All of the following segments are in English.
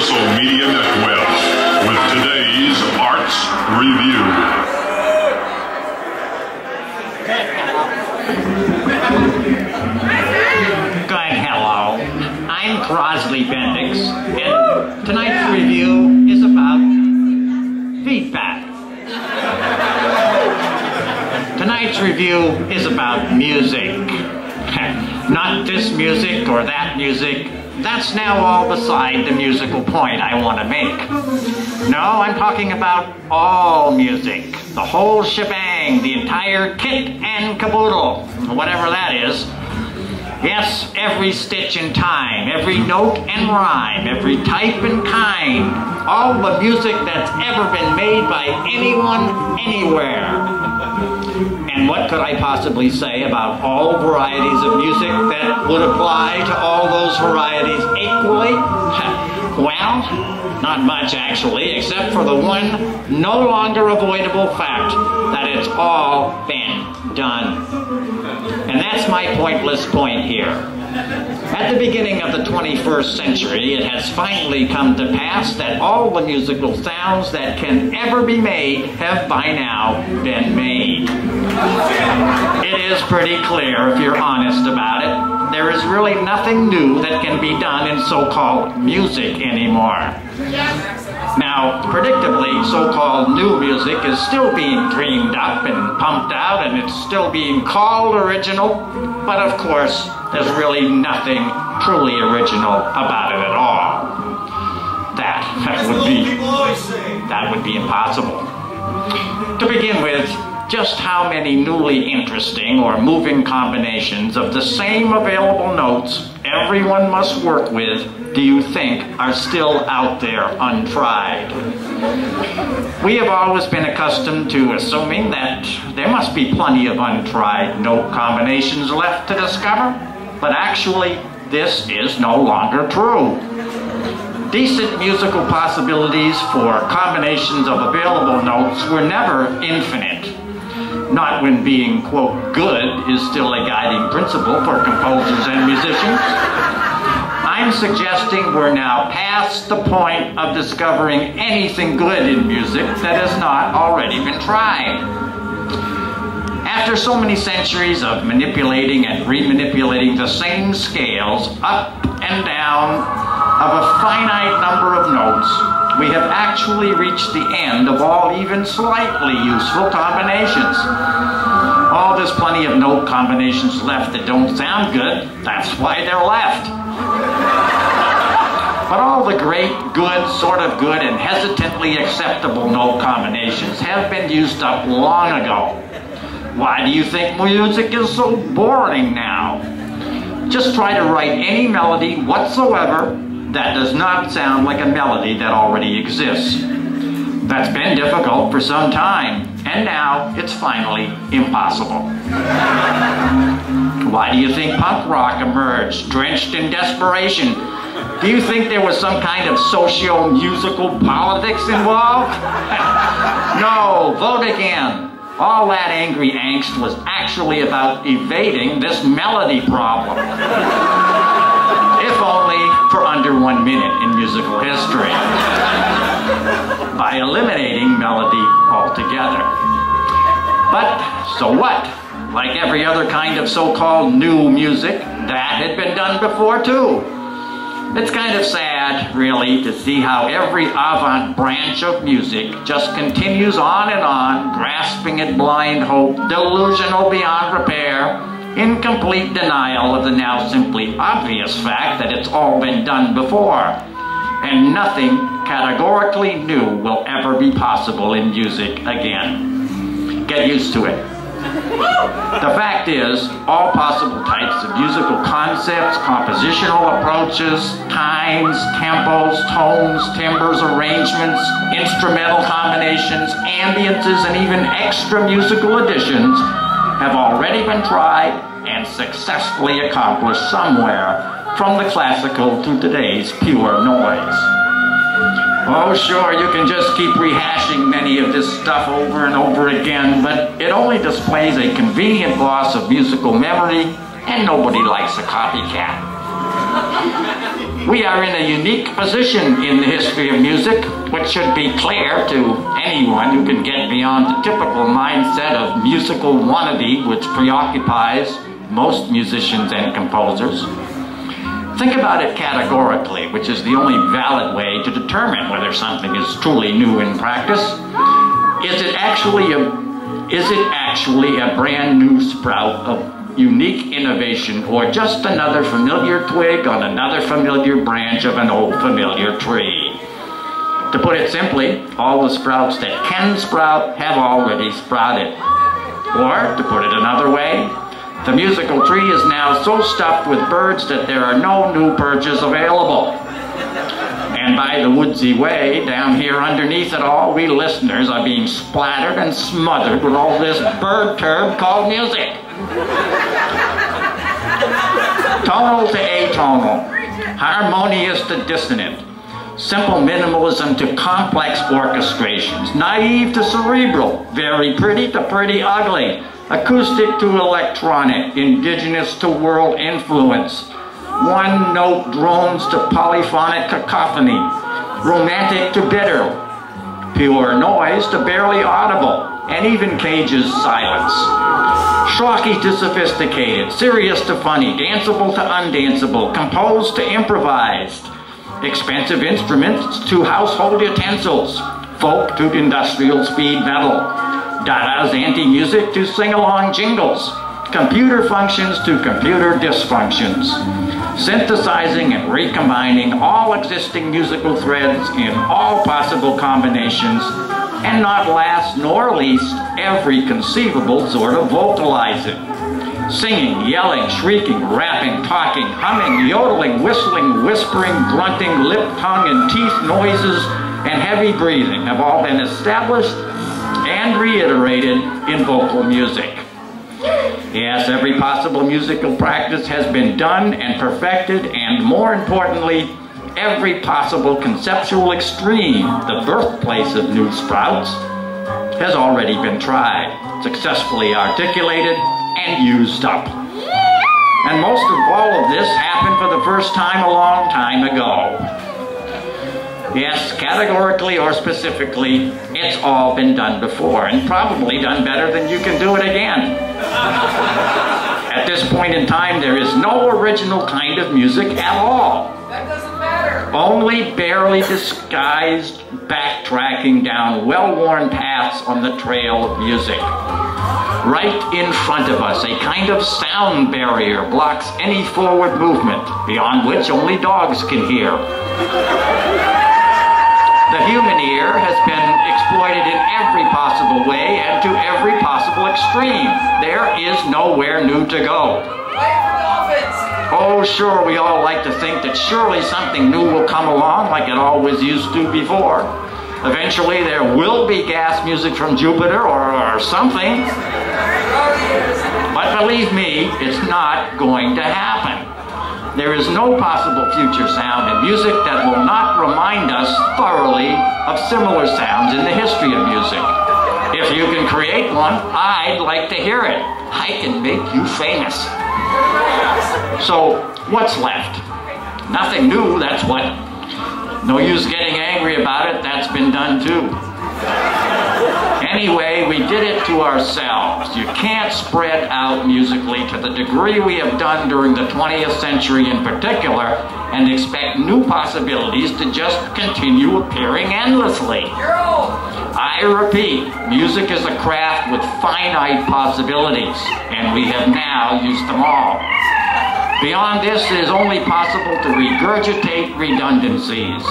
Universal Media Network with today's Arts Review. Good, hello. I'm Crosley Bendix, and tonight's review is about feedback. Tonight's review is about music. Not this music or that music. That's now all beside the musical point I want to make. No, I'm talking about all music. The whole shebang, the entire kit and caboodle, whatever that is. Yes, every stitch in time, every note and rhyme, every type and kind. All the music that's ever been made by anyone, anywhere. And what could I possibly say about all varieties of music that would apply to all those varieties equally? Well, not much actually, except for the one no longer avoidable fact that it's all been done. And that's my pointless point here. At the beginning of the 21st century, it has finally come to pass that all the musical sounds that can ever be made have by now been made. It is pretty clear, if you're honest about it, there is really nothing new that can be done in so-called music anymore. Now, predictably, so-called new music is still being dreamed up and pumped out, and it's still being called original, but of course, there's really nothing truly original about it at all. That would be impossible. To begin with, just how many newly interesting or moving combinations of the same available notes everyone must work with do you think are still out there untried? We have always been accustomed to assuming that there must be plenty of untried note combinations left to discover, but actually this is no longer true. Decent musical possibilities for combinations of available notes were never infinite. Not when being, quote, good is still a guiding principle for composers and musicians. I'm suggesting we're now past the point of discovering anything good in music that has not already been tried. After so many centuries of manipulating and remanipulating the same scales up and down of a finite number of notes, we have actually reached the end of all even slightly useful combinations. Oh, there's plenty of note combinations left that don't sound good. That's why they're left. But all the great, good, sort of good, and hesitantly acceptable note combinations have been used up long ago. Why do you think music is so boring now? Just try to write any melody whatsoever that does not sound like a melody that already exists. That's been difficult for some time, and now it's finally impossible. Why do you think punk rock emerged, drenched in desperation? Do you think there was some kind of socio-musical politics involved? No, vote again. All that angry angst was actually about evading this melody problem. If only for under 1 minute in musical history. By eliminating melody altogether. But so what? Like every other kind of so-called new music, that had been done before too. It's kind of sad, really, to see how every avant branch of music just continues on and on, grasping at blind hope, delusional beyond repair, in complete denial of the now simply obvious fact that it's all been done before. And nothing categorically new will ever be possible in music again. Get used to it. The fact is, all possible types of musical concepts, compositional approaches, times, tempos, tones, timbres, arrangements, instrumental combinations, ambiances, and even extra musical additions have already been tried and successfully accomplished somewhere, from the classical to today's pure noise. Oh, sure, you can just keep rehashing many of this stuff over and over again, but it only displays a convenient loss of musical memory, and nobody likes a copycat. We are in a unique position in the history of music, which should be clear to anyone who can get beyond the typical mindset of musical wannabe which preoccupies most musicians and composers. Think about it categorically, which is the only valid way to determine whether something is truly new in practice. Is it actually a brand new sprout of unique innovation, or just another familiar twig on another familiar branch of an old familiar tree? To put it simply, all the sprouts that can sprout have already sprouted. Or, to put it another way, the musical tree is now so stuffed with birds that there are no new perches available. And by the woodsy way, down here underneath it all, we listeners are being splattered and smothered with all this bird turb called music. Tonal to atonal, harmonious to dissonant, simple minimalism to complex orchestrations, naive to cerebral, very pretty to pretty ugly, acoustic to electronic, indigenous to world influence, one-note drones to polyphonic cacophony, romantic to bitter, pure noise to barely audible, and even Cage's silence. Schlocky to sophisticated, serious to funny, danceable to undanceable, composed to improvised, expensive instruments to household utensils, folk to industrial speed metal, Dada's anti-music to sing-along jingles, computer functions to computer dysfunctions, synthesizing and recombining all existing musical threads in all possible combinations, and not last nor least, every conceivable sort of vocalizing. Singing, yelling, shrieking, rapping, talking, humming, yodeling, whistling, whispering, grunting, lip, tongue, and teeth noises, and heavy breathing have all been established and reiterated in vocal music. Yes, every possible musical practice has been done and perfected, and more importantly, every possible conceptual extreme, the birthplace of new sprouts, has already been tried, successfully articulated, and used up. And most of all of this happened for the first time a long time ago. Yes, categorically or specifically, it's all been done before, and probably done better than you can do it again. At this point in time, there is no original kind of music at all. That doesn't matter. Only barely disguised backtracking down well-worn paths on the trail of music. Right in front of us, a kind of sound barrier blocks any forward movement, beyond which only dogs can hear. The human ear has been exploited in every possible way and to every possible extreme. There is nowhere new to go. Oh, sure, we all like to think that surely something new will come along like it always used to before. Eventually there will be gas music from Jupiter or something. But believe me, it's not going to happen. There is no possible future sound in music that will not remind us thoroughly of similar sounds in the history of music. If you can create one, I'd like to hear it. I can make you famous. So, what's left? Nothing new, that's what. No use getting angry about it, that's been done too. Anyway, we did it to ourselves. You can't spread out musically to the degree we have done during the 20th century in particular and expect new possibilities to just continue appearing endlessly. I repeat, music is a craft with finite possibilities, and we have now used them all. Beyond this, it is only possible to regurgitate redundancies.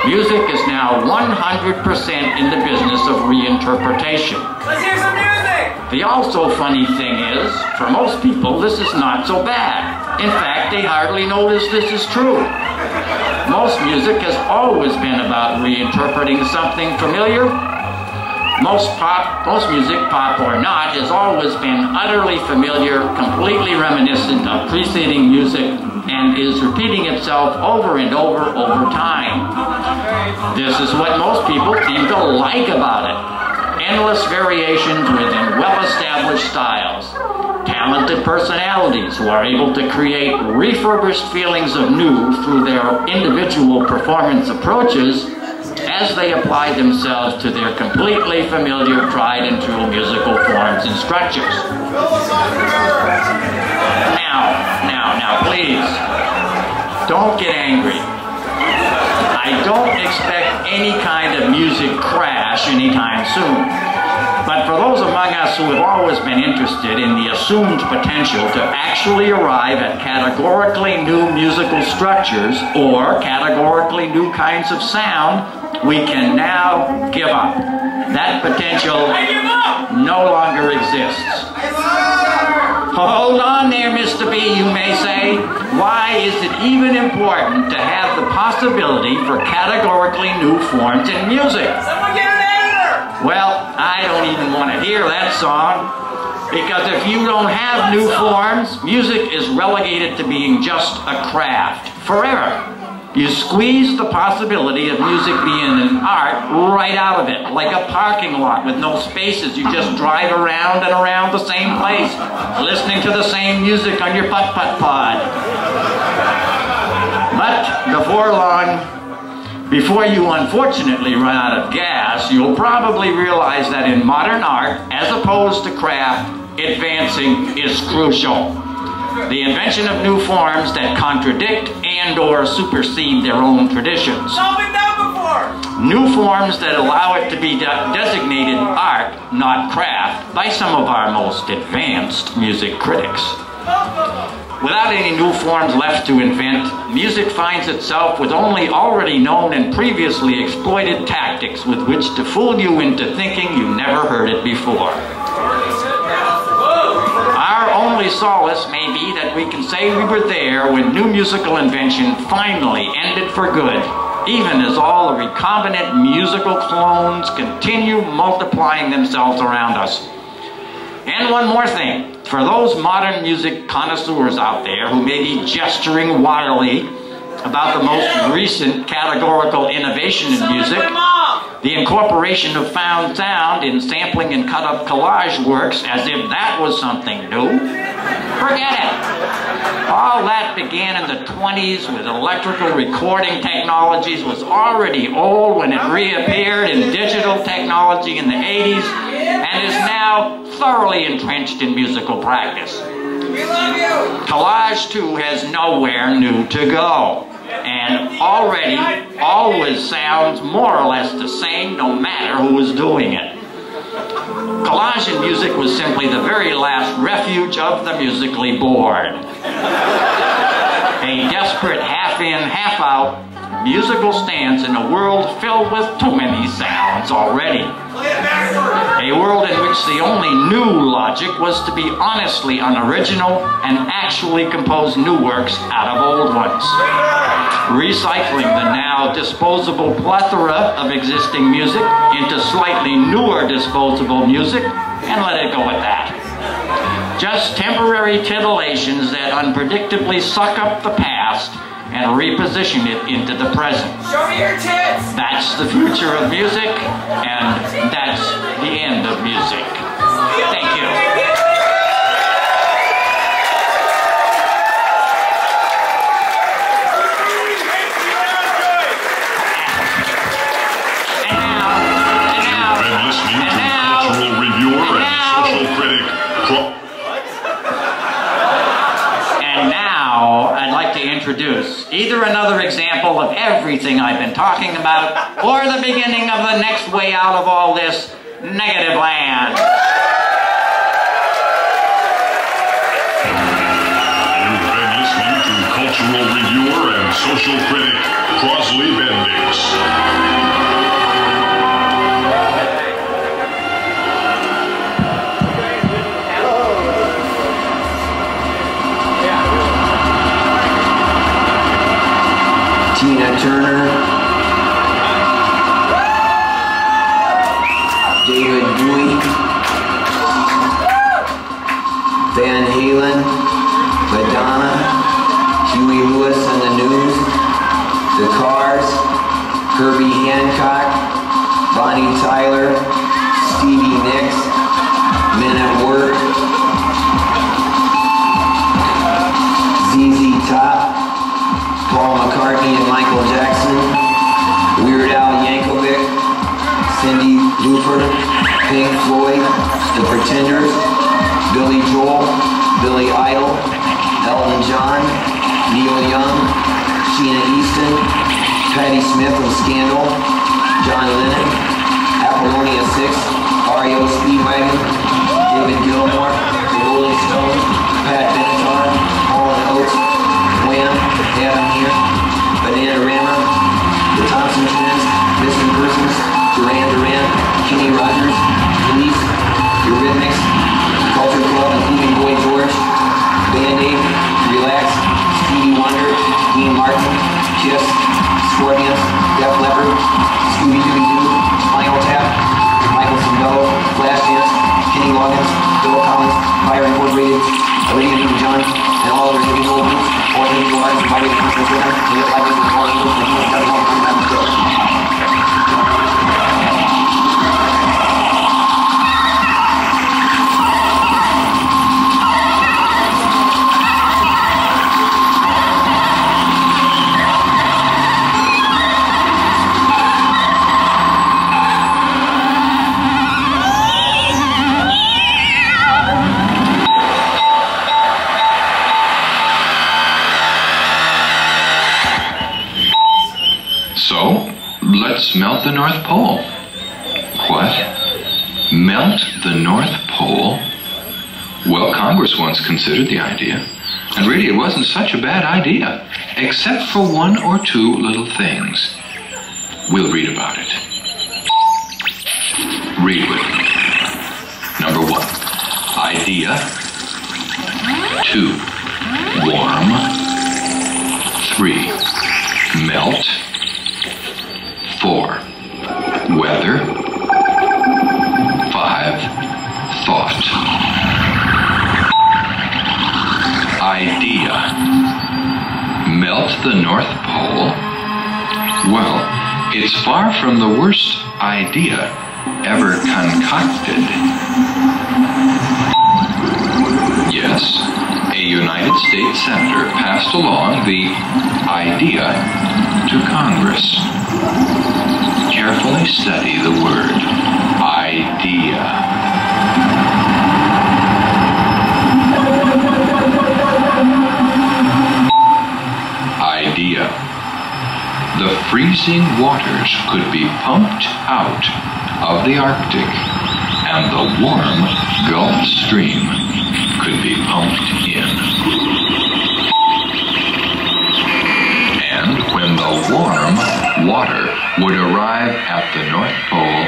Music is now 100% in the business of reinterpretation. Let's hear some music! The also funny thing is, for most people, this is not so bad. In fact, they hardly notice this is true. Most music has always been about reinterpreting something familiar. Most music, pop or not, has always been utterly familiar, completely reminiscent of preceding music, and is repeating itself over and over time. This is what most people seem to like about it. Endless variations within well-established styles. talented personalities who are able to create refurbished feelings of new through their individual performance approaches as they apply themselves to their completely familiar, tried and true musical forms and structures. Now, please, don't get angry. I don't expect any kind of music crash anytime soon. But for those among us who have always been interested in the assumed potential to actually arrive at categorically new musical structures or categorically new kinds of sound, we can now give up. That potential no longer exists. Hold on there, Mr. B, you may say. Why is it even important to have the possibility for categorically new forms in music? Someone get an editor! Well, I don't even want to hear that song, because if you don't have new forms, music is relegated to being just a craft forever. You squeeze the possibility of music being an art right out of it, like a parking lot with no spaces. You just drive around and around the same place, listening to the same music on your putt-putt pod. But before long, before you unfortunately run out of gas, you'll probably realize that in modern art, as opposed to craft, advancing is crucial. The invention of new forms that contradict and/or supersede their own traditions. It's all been done before! New forms that allow it to be designated art, not craft, by some of our most advanced music critics. Without any new forms left to invent, music finds itself with only already known and previously exploited tactics with which to fool you into thinking you never heard it before. Our only solace may be that we can say we were there when new musical invention finally ended for good, even as all the recombinant musical clones continue multiplying themselves around us. And one more thing, for those modern music connoisseurs out there who may be gesturing wildly about the most recent categorical innovation in music, the incorporation of found sound in sampling and cut-up collage works as if that was something new. Forget it. All that began in the 20s with electrical recording technologies, was already old when it reappeared in digital technology in the 80s, and is now thoroughly entrenched in musical practice. We love you! Collage, too, has nowhere new to go, and already always sounds more or less the same no matter who is doing it. Collage in music was simply the very last refuge of the musically bored. A desperate half-in, half-out musical stance in a world filled with too many sounds already. A world in which the only new logic was to be honestly unoriginal and actually compose new works out of old ones. Recycling the now disposable plethora of existing music into slightly newer disposable music, and let it go at that. Just temporary titillations that unpredictably suck up the past and reposition it into the present. Show me your tits! That's the future of music, and that's the end of music. Thank you. Introduce either another example of everything I've been talking about, or the beginning of the next way out of all this, Negativland. You've been listening to cultural reviewer and social critic Crosley Bendix. Tina Turner, David Bowie, Van Halen, Madonna, Huey Lewis and the News, The Cars, Herbie Hancock, Bonnie Tyler, Stevie Nicks, Men at Work, Michael Jackson, Weird Al Yankovic, Cyndi Lauper, Pink Floyd, The Pretenders, Billy Joel, Billy Idol, Elton John, Neil Young, Sheena Easton, Patti Smith of Scandal, John Lennon, Apollonia 6, REO Speedwagon, David Gilmour, The Rolling Stones, Pat Benatar, Hall & Oates, Wham, Adam Here, Bananarama, The Thompson Twins, Missing Persons, Duran Duran, Kenny Rogers, Police, Eurythmics, Culture Club, including Boy George, Band-Aid, Relax, Stevie Wonder, Dean Martin, Kiss, Scorpions, Def Leppard, Scooby-Dooby-Doo, Spinal Tap, Michael Sembello, Flashdance, Kenny Loggins, Bill Collins, Fire Incorporated, Olivia Newton-John, and all other heavy metal groups, all heavy metal artists invited to Christmas with them, and live with all English and English got along with them still. So, let's melt the North Pole. What? Melt the North Pole? Well, Congress once considered the idea, and really it wasn't such a bad idea, except for one or two little things. We'll read about it. Read with me. Number 1, idea. 2, warm. 3, melt. 4, weather. 5, thought. Idea. Melt the North Pole? Well, it's far from the worst idea ever concocted. Yes, a United States senator passed along the idea to Congress. Carefully study the word idea. Idea. The freezing waters could be pumped out of the Arctic, and the warm Gulf Stream could be pumped in. And when the warm water would arrive at the North Pole,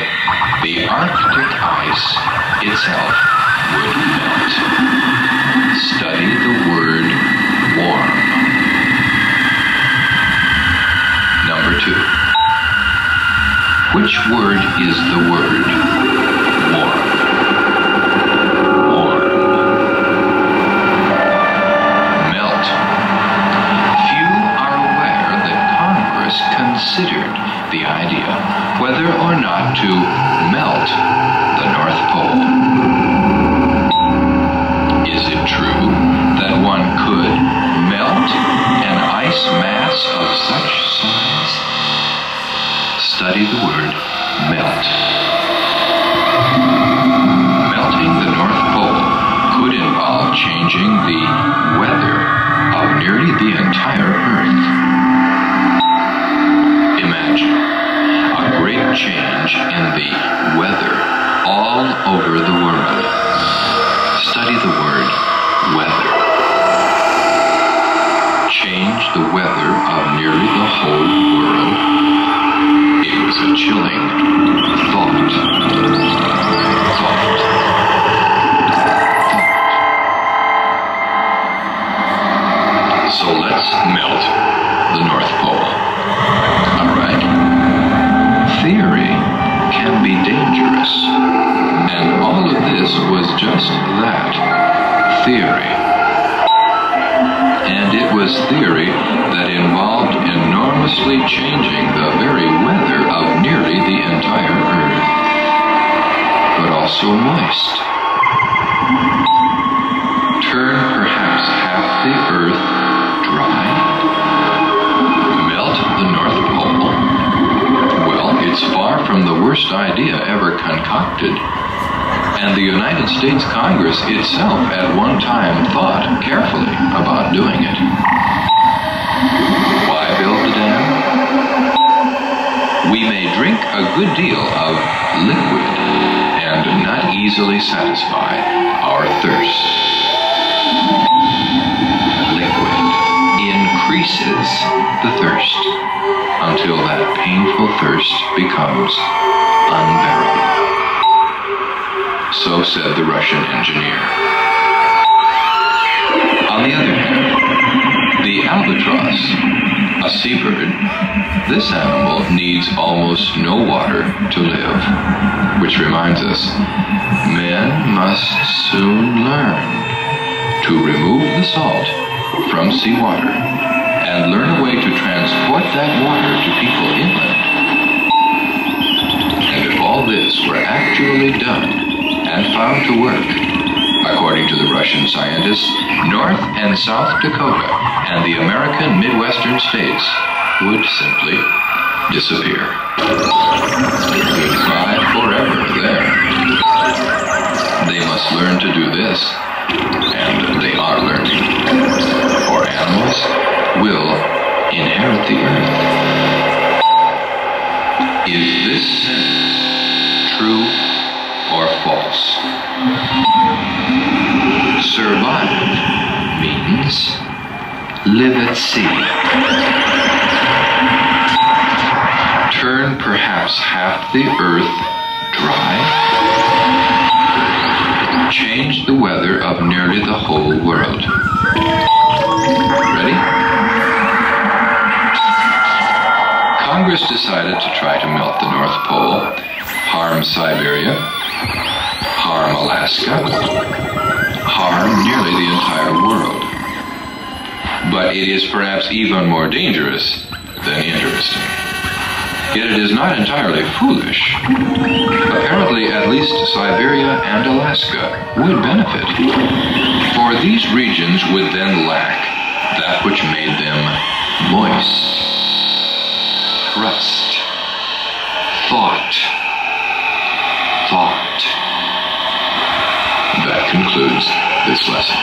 the Arctic ice itself would melt. Study the word warm. Number 2. Which word is the word warm? Warm. Melt. Few are aware that Congress considered the idea whether or not to melt the North Pole. Is it true that one could melt an ice mass of such size? Study the word melt. Melting the North Pole could involve changing the weather of nearly the entire Earth. Imagine a great change in the weather all over the world. Study the word weather. Change the weather of nearly the whole world. It was a chilling thought. So let's melt the North Pole. All right. Theory can be dangerous, and all of this was just that, theory. And it was theory that involved enormously changing the very weather of nearly the entire Earth, but also moist. Turn perhaps half the Earth dry. Melt the North worst idea ever concocted, and the United States Congress itself at one time thought carefully about doing it. Why build the dam? We may drink a good deal of liquid and not easily satisfy our thirst. Liquid increases the thirst until that painful thirst becomes unbearable. So said the Russian engineer. On the other hand, the albatross, a seabird, this animal needs almost no water to live. Which reminds us, men must soon learn to remove the salt from seawater and learn a way to transport that water to people inland. And if all this were actually done and found to work, according to the Russian scientists, North and South Dakota and the American Midwestern states would simply disappear. Goodbye forever there. They must learn to do this, and they are learning, or animals will inherit the earth. Is this sentence true or false? Survive means live at sea. Turn perhaps half the earth dry. Change the weather of nearly the whole world. Ready? Congress decided to try to melt the North Pole, harm Siberia, harm Alaska, harm nearly the entire world. But it is perhaps even more dangerous than interesting. Yet it is not entirely foolish. Apparently, at least Siberia and Alaska would benefit, for these regions would then lack that which made them moist. Trust. Thought. That concludes this lesson.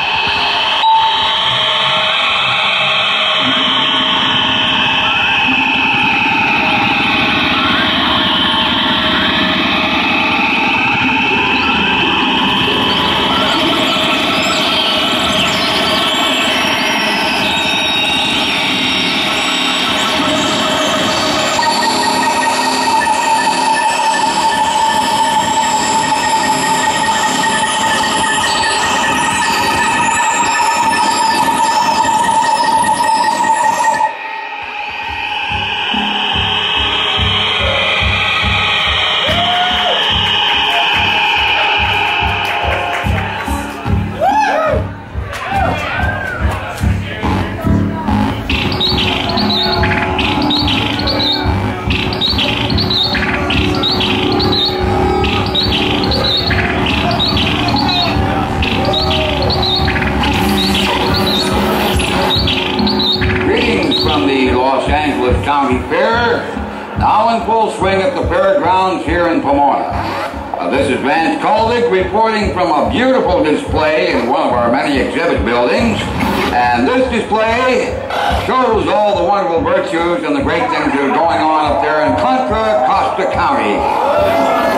County Fair, now in full swing at the fairgrounds here in Pomona. This is Vance Caldick reporting from a beautiful display in one of our many exhibit buildings. And this display shows all the wonderful virtues and the great things that are going on up there in Contra Costa County.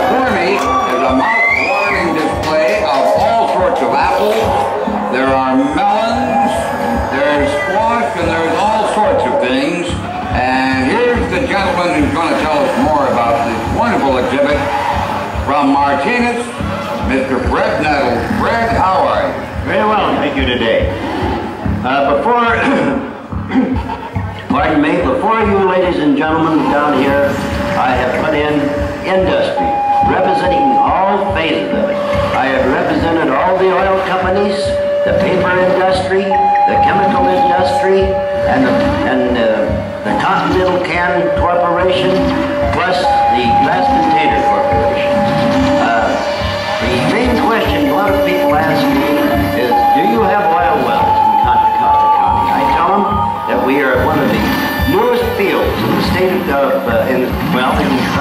Before me is a mouth-watering display of all sorts of apples. There are melons, there's squash, and there's all sorts of things. And here's the gentleman who's going to tell us more about this wonderful exhibit from Martinez, Mr. Brett Nettles. Brett, how are you? Very well, thank you today. Pardon me, before you ladies and gentlemen down here, I have put in industry, representing all phases of it. I have represented all the oil companies, the paper industry, the chemical industry, and the Continental Can Corporation, plus the Glass Container Corporation. The main question a lot of people ask me is, do you have oil wells in Contra Costa County? I tell them that we are one of the newest fields in the state of, in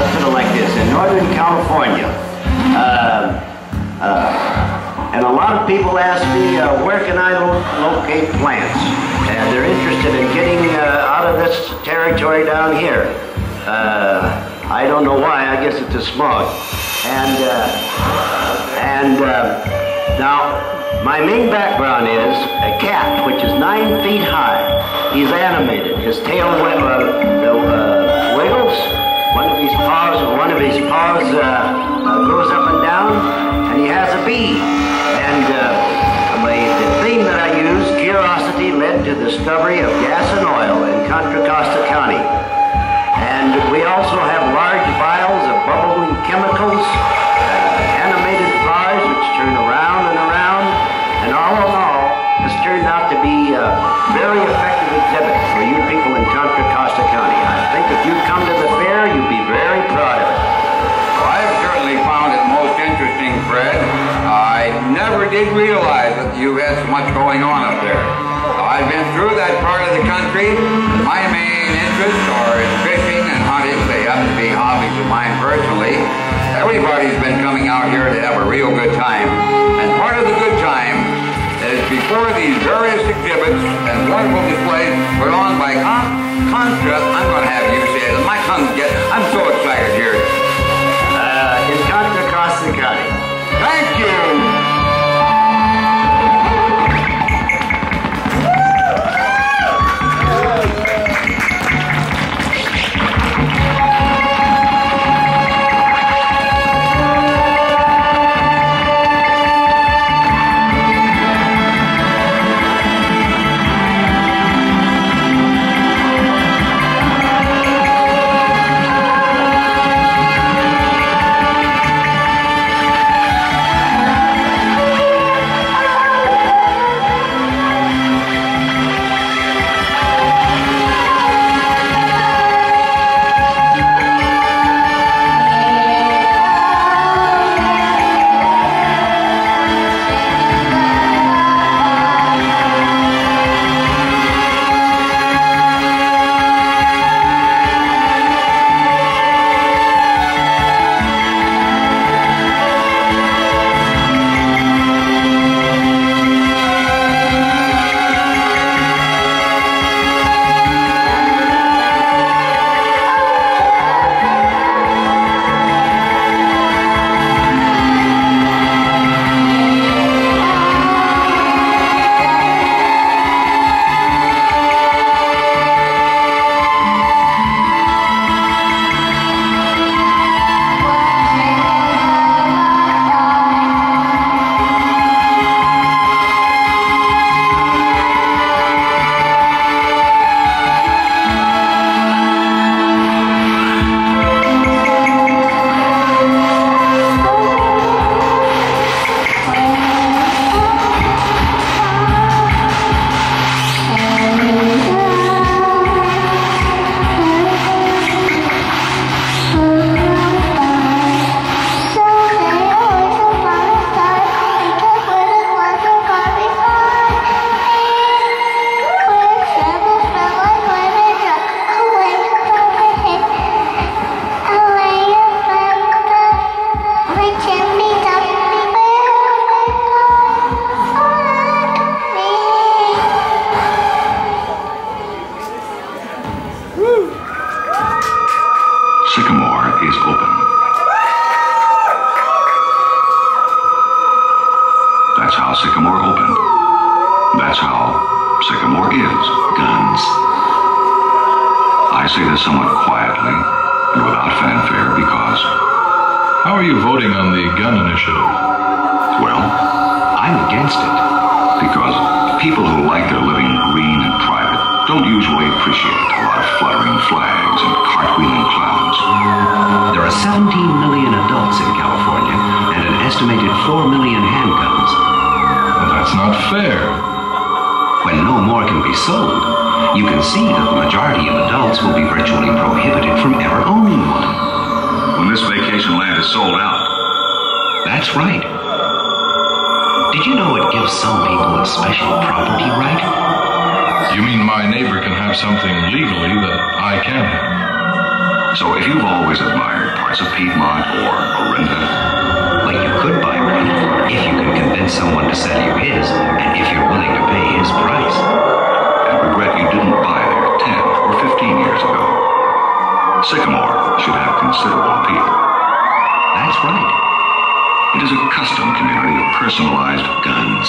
let's put it like this, in Northern California. And a lot of people ask me, where can I locate plants? And they're interested in getting out of this territory down here. I don't know why, I guess it's a smog. Now, my main background is a cat, which is 9 feet high. He's animated. His tail wiggles. One of his paws goes up and down, and he has a bee. And the theme that I use, curiosity, led to the discovery of gas and oil in Contra Costa County. And we also have large vials of bubbling chemicals, animated flowers which turn around and around. And all in all, this turned out to be a very effective exhibit for you people in Contra Costa County. I think if you come to the fair, you'd be very proud of it. Well, I've certainly found it most interesting, Fred. I never did realize that you had so much going on up there. I've been through that part of the country. My main interests are in fishing and hunting. They happen to be hobbies of mine personally. Everybody's been coming out here to have a real good time. And part of the good time is before these various exhibits and wonderful displays put on by Contra. I'm going to have you say it. My tongue's I'm so excited here. In Contra Costa County. Thank you. say this somewhat quietly and without fanfare because... How are you voting on the gun initiative? Well, I'm against it because people who like their living green and private don't usually appreciate a lot of fluttering flags and cartwheeling clowns. There are 17 million adults in California and an estimated 4 million handguns. Well, that's not fair. When no more can be sold, you can see that the majority of adults will be virtually prohibited from ever owning one. When this vacation land is sold out. That's right. Did you know it gives some people a special property right? You mean my neighbor can have something legally that I can't have? So if you've always admired parts of Piedmont or Orinda, well, you could buy one if you can convince someone to sell you his and if you're willing to pay his price. And regret you didn't buy there 10 or 15 years ago. Sycamore should have considerable appeal. That's right. It is a custom community of personalized guns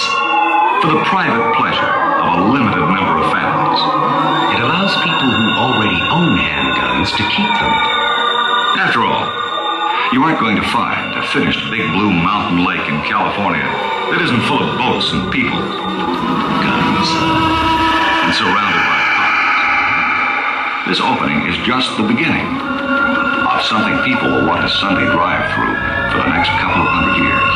for the private pleasure of a limited number of families. It allows people who already own handguns to keep them. After all, you aren't going to find a finished big blue mountain lake in California that isn't full of boats and people, guns, and surrounded by cars. This opening is just the beginning of something people will want a Sunday drive through for the next couple of 100 years.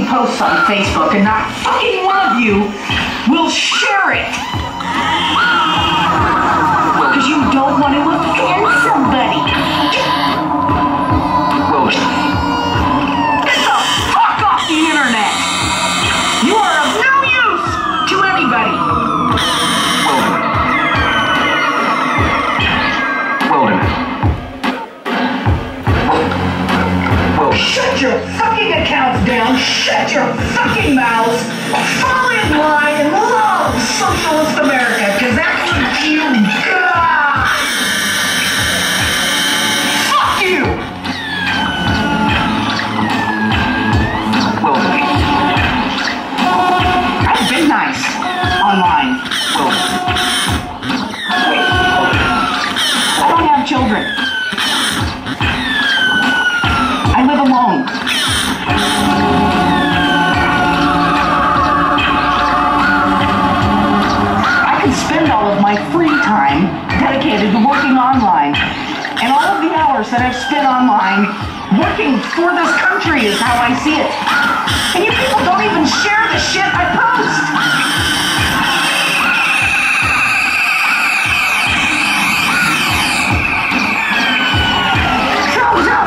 Posts on Facebook and not fucking one of you will share it because you don't want to offend somebody. Get the fuck off the internet. You are of no use to anybody. Shut your fucking accounts down. Shut your fucking mouths. Fall in line and love socialist America, because that's what you got. Fuck you. I've been nice online. I don't have children. I live alone. I can spend all of my free time dedicated to working online. And all of the hours that I've spent online working for this country is how I see it. And you people don't even share the shit I post.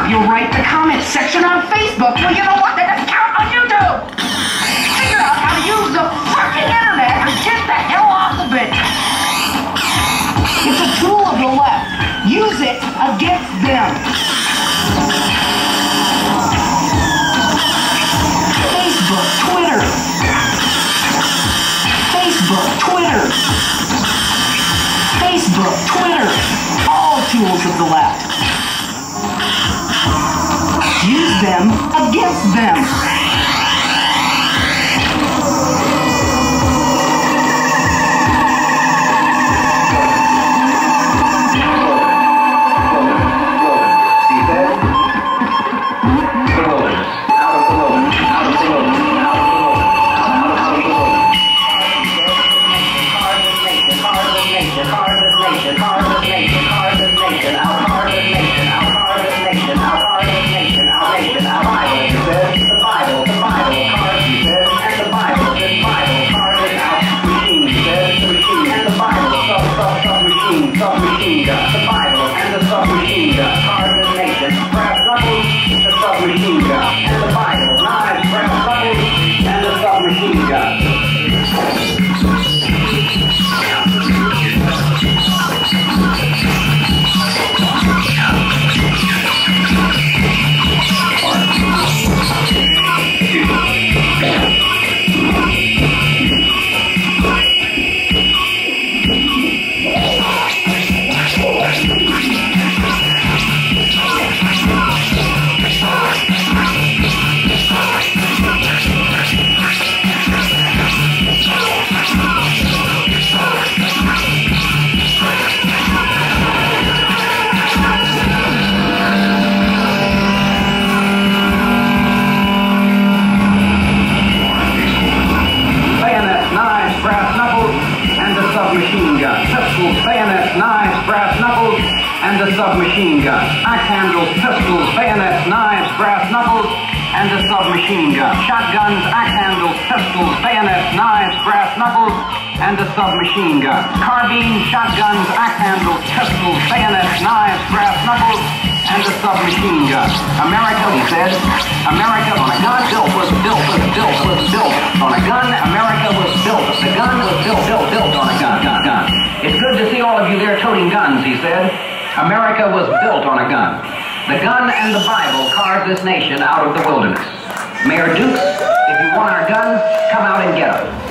You'll write the comment section on Facebook. Well, you know what? Then account on YouTube. Figure out how to use the fucking internet and get the hell off of it. It's a tool of the left. Use it against them. Facebook, Twitter. Facebook, Twitter. Facebook, Twitter. All tools of the left. Use them against them. Nation. axe handles, pistols, bayonets, knives, brass knuckles, and a submachine gun. Shotguns, axe handles, pistols, bayonets, knives, brass knuckles, and a submachine gun. Carbines, shotguns, axe handles, pistols, bayonets, knives, brass knuckles, and a submachine gun. America, he said, America on a gun was built on a gun. America was built. The gun was built on a gun. It's good to see all of you there toting guns, he said. America was built on a gun. The gun and the Bible carved this nation out of the wilderness. Mayor Dukes, if you want our guns, come out and get them.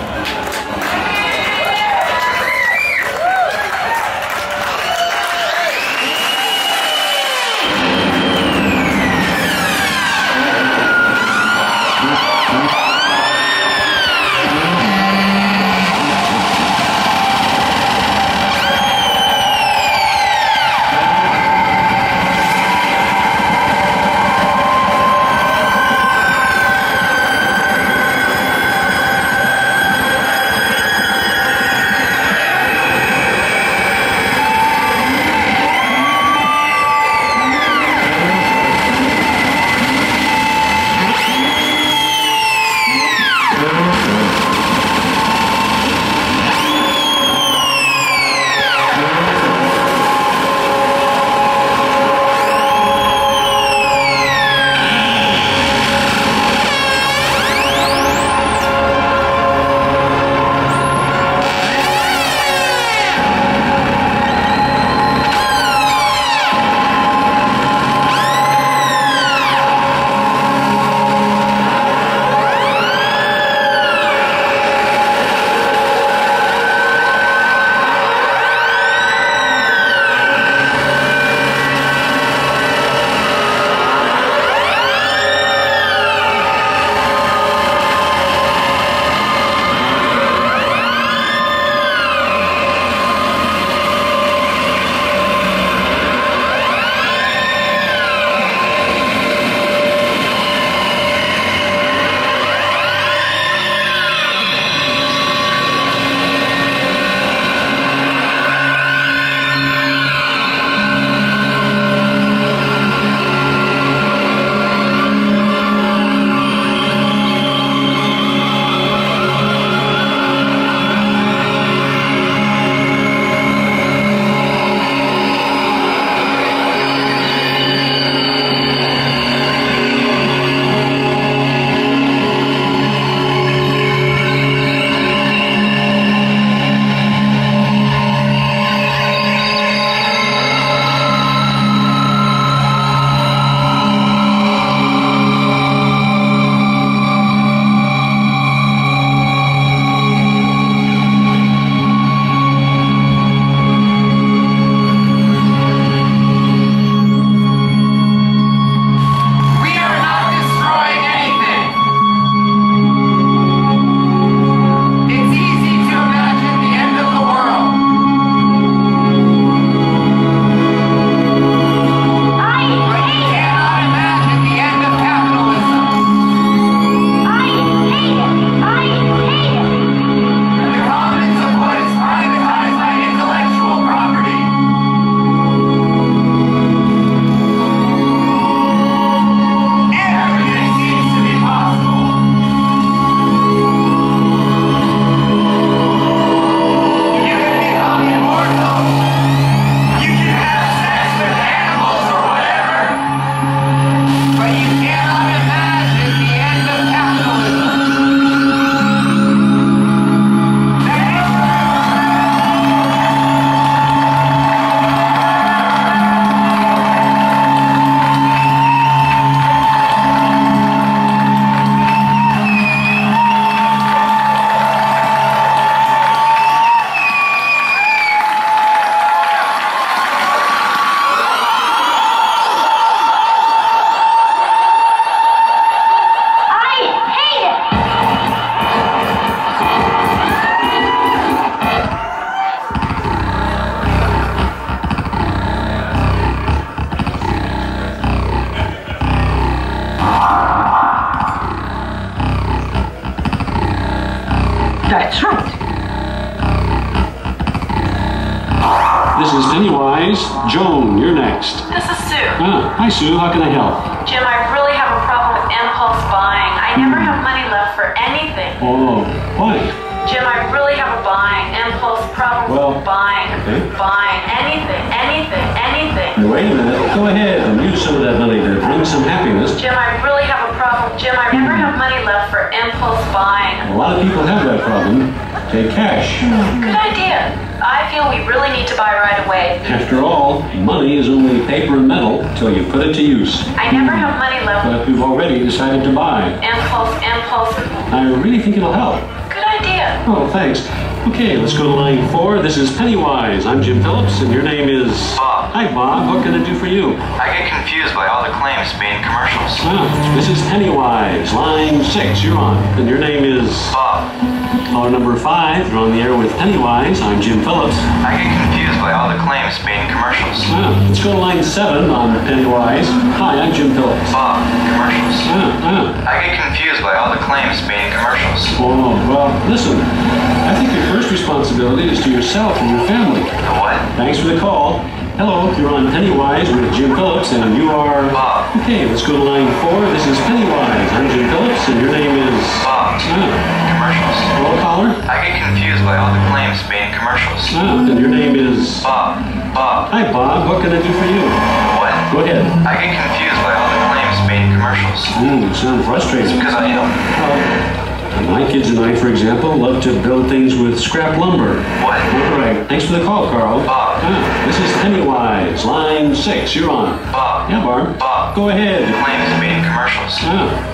This is Pennywise. Joan, you're next. This is Sue. Hi Sue, how can I help? Jim, I really have a problem with impulse buying. I never have money left for anything. Oh, why? Jim, I really have a impulse problem with buying. Okay. Buying anything. Wait a minute. Go ahead and use some of that money to bring some happiness. Jim, I really have a problem. Jim, I never have money left for impulse buying. A lot of people have that problem. Take cash. Good idea. I feel we really need to buy right away. After all, money is only paper and metal until you put it to use. I never have money left. But you've already decided to buy. Impulse. I really think it'll help. Good idea. Oh, thanks. Okay, let's go to line 4. This is Pennywise. I'm Jim Phillips, and your name is... Bob. Hi, Bob. What can I do for you? I get confused by all the claims being commercials. This is Pennywise. Line 6, you're on. And your name is... Bob. Caller number 5, you're on the air with Pennywise. I'm Jim Phillips. I get confused by all the claims being commercials. Let's go to line 7 on Pennywise. Hi, I'm Jim Phillips. Bob, commercials. I get confused by all the claims being commercials. Oh, well, listen. I think your first responsibility is to yourself and your family. The what? Thanks for the call. Hello, you're on Pennywise with Jim Phillips, and you are... Bob. Okay, let's go to line 4. This is Pennywise. I'm Jim Phillips, and your name is... Bob. Commercials. Hello, caller? I get confused by all the claims being commercials. And your name is... Bob. Hi, Bob. What can I do for you? What? Go ahead. I get confused by all the claims being commercials. You sound frustrated. Because I am. My kids and I, for example, love to build things with scrap lumber. What? All right. Thanks for the call, Carl. Bob. This is Pennywise. Line 6. You're on. Bob. Yeah, Barb. Bob. Go ahead. The claims being commercials.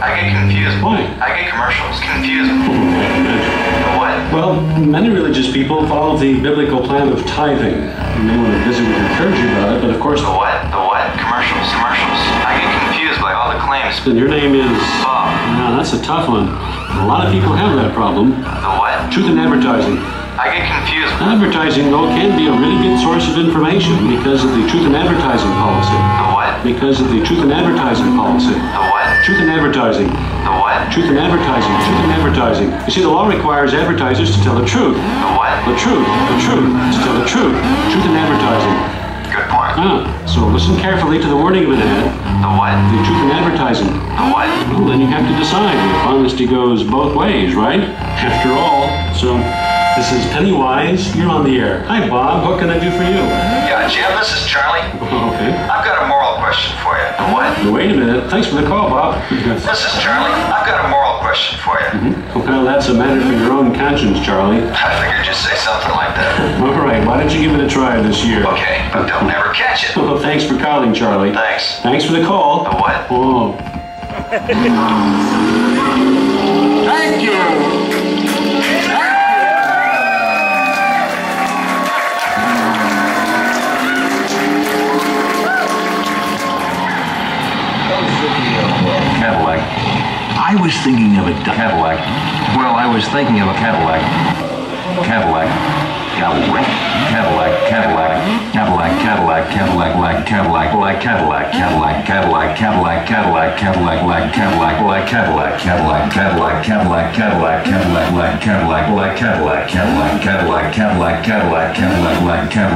I get confused. Why? I get commercials. Confusing. The what? Well, many religious people follow the biblical plan of tithing. You may want to visit with your clergy about it, but of course... The what? The what? Commercials. I get confused by all the claims. And your name is... Bob. Yeah, that's a tough one. A lot of people have that problem. The what? Truth in advertising. I get confused. Advertising, though, can be a really good source of information because of the truth in advertising policy. The what? Because of the truth in advertising policy. The what? Truth in advertising. The what? Truth in advertising. Truth in advertising. You see, the law requires advertisers to tell the truth. The what? The truth. To tell the truth. Truth in advertising. Good point. So listen carefully to the wording of an ad. The what? The truth in advertising. The what? Well, then you have to decide if honesty goes both ways, right? After all. So, this is Pennywise. You're on the air. Hi, Bob. What can I do for you? Yeah, Jim, this is Charlie. Okay. I've got a moral question for you. The what? Wait a minute. Thanks for the call, Bob. This is Charlie. I've got a moral question for you. Well, that's a matter for your own conscience, Charlie. I figured you'd say something like that. All right. Why don't you give it a try this year? Okay, but don't ever catch it. Well, thanks for calling, Charlie. Thanks. Thanks for the call. The what? Oh. Thank you. Cadillac. I was thinking of a Cadillac. Well, I was thinking of a Cadillac. Cadillac. Cadillac. Cadillac. Cadillac. Cadillac. Cadillac. Cadillac. Like Cadillac. Like Cadillac. Cadillac. Cadillac. Cadillac. Cadillac. Cadillac. Like Cadillac. Like Cadillac. Cadillac. Cadillac. Cadillac. Cadillac. Cadillac. Like Cadillac. Like Cadillac. Cadillac. Cadillac. Cadillac. Cadillac. Cadillac. Like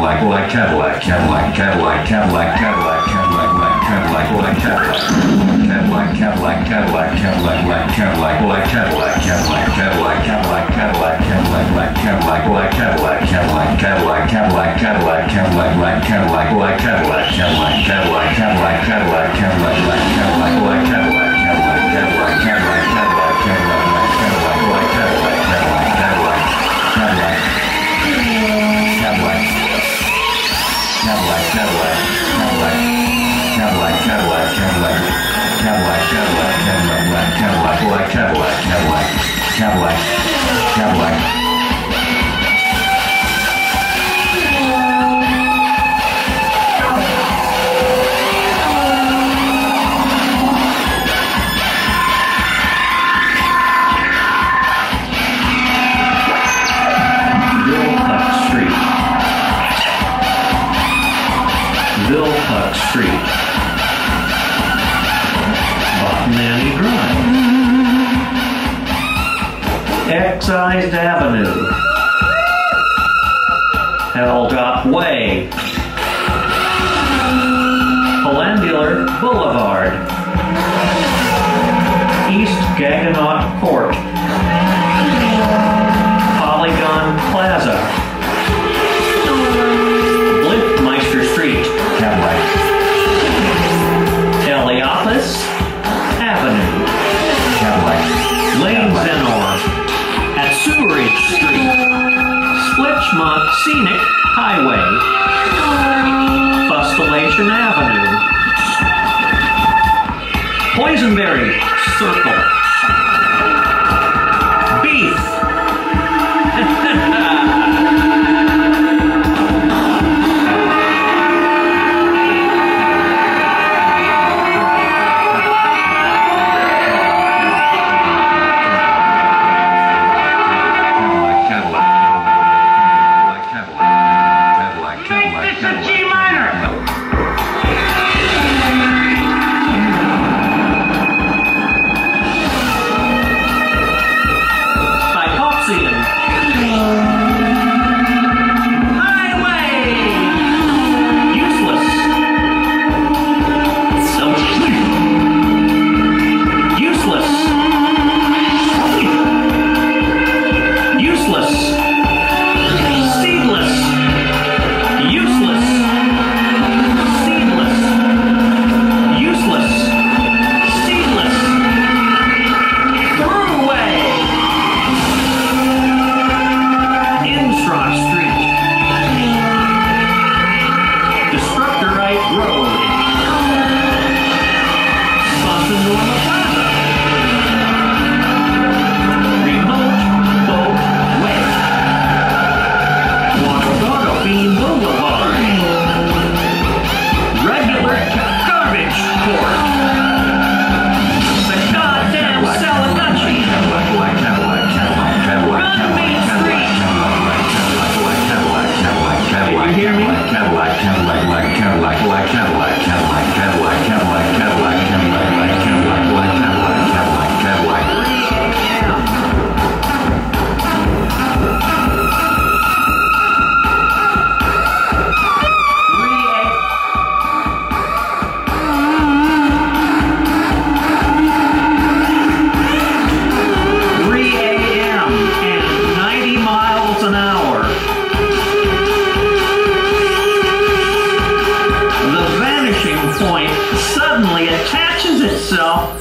Cadillac. Like Cadillac. Cadillac. Cadillac. Cadillac. Cadillac. Cadillac. Like Cadillac. Like Cadillac. Cadillac, Cadillac, Cadillac, Cadillac, like Cadillac, like Cadillac, Cadillac, Cadillac, Cadillac, Cadillac, Cadillac, like Cadillac, like Cadillac, Cadillac, Cadillac, Cadillac, Cadillac, Cadillac, like Cadillac, like Cadillac, Cadillac, Cadillac, Cadillac, Cadillac, Cadillac, like Cadillac, like Cadillac, Cadillac, Cadillac, Cadillac, Cadillac, Cadillac, like Cadillac, like Cadillac, Cadillac, Cadillac, Cadillac, Cadillac, Cadillac, Cadillac, Cadillac, Cadillac, Cadillac, Cadillac. Cadillac, Cadillac, Cadillac, Cadillac, like Cadillac, Cadillac, Cadillac, Cadillac. Vilpuck Street. Botany Drive. Excised Avenue. Held Up Way, Pelandular Boulevard, East Gaggenau Court, Polygon Plaza, Blinkmeister Street, Heliopolis Avenue, Lane Zenor, at Sewerage Street, Splitchmont Scenic Highway, Fustulation Avenue, Poisonberry Circle, Beef,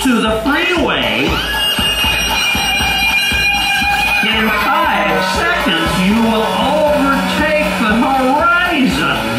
to the freeway. In 5 seconds, you will overtake the horizon.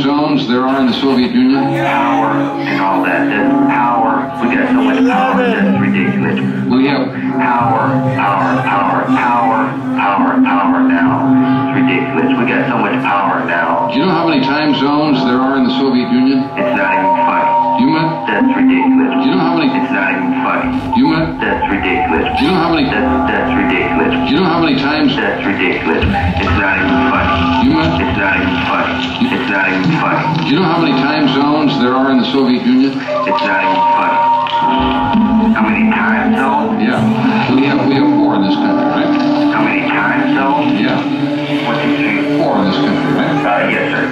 zones there are in the Soviet Union? Power and all that. That's power. We got so much power. That's ridiculous. We have power now. It's ridiculous. We got so much power now. Do you know how many time zones there are in the Soviet Union? It's not even funny. You met? That's ridiculous. Do you know how many? It's not even funny. You met? That's ridiculous. Do you know how many? That's ridiculous. Do you know how many times? That's ridiculous. It's not even funny. You met? It's not even funny. It's not even funny. Do you know how many time zones there are in the Soviet Union? It's not even funny. How many time zones? Yeah. We have 4 in this country, right? How many time zones? Yeah. 1, 2, 3. 4 in this country, right? Yes, sir.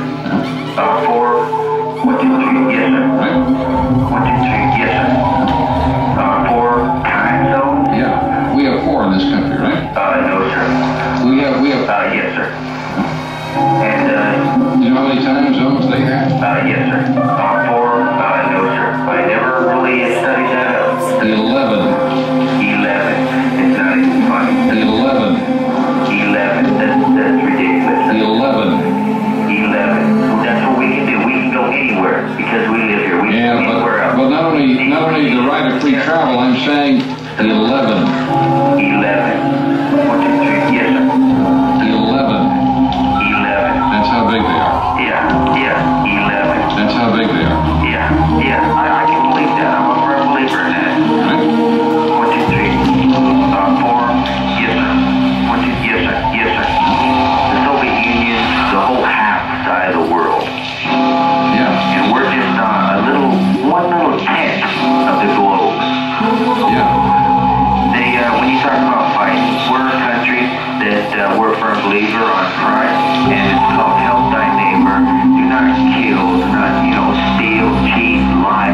4. 1, 2, 3. Yes, sir. Right? 1, 2, 3. Yes, sir. 4 time zones? Yeah. We have 4 in this country, right? No, sir. We have. Yes, sir. And, do you know how many time zones they have? Yes, sir. 4. No, sir. I never really studied that out. 11. 11. It's not even funny. 11. 11. That's ridiculous. 11. 11. That's what we can do. We can go anywhere because we live here. We can go anywhere else. But not only the right of free travel, I'm saying 11. 11. 1, 2, 3. Yes, sir. 11. 11. That's how big they are. Yeah. 11. That's how big they are. Yeah. I can believe that. I'm a firm believer in that. Right? 1, 2, 3. 4. Yes, sir. 1, 2. Yes, sir. Yes, sir. The Soviet Union, the whole half side of the world. Yeah. And we're just one little tenth of the globe. Yeah. When you talk about fighting, we're a country that we're a firm believer on Christ, and it's called help thy neighbor. Do not kill, do not, steal, cheat, lie.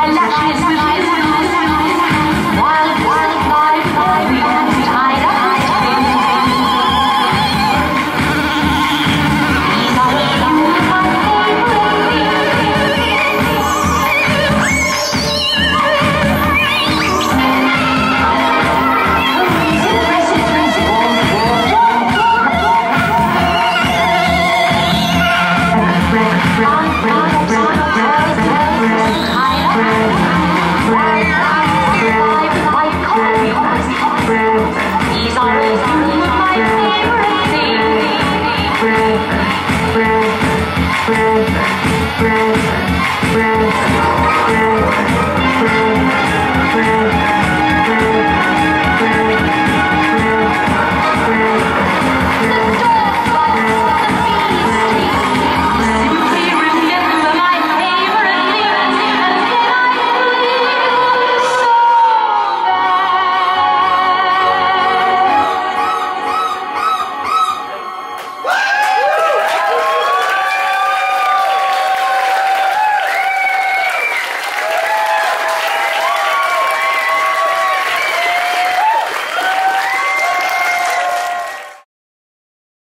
Eyelashes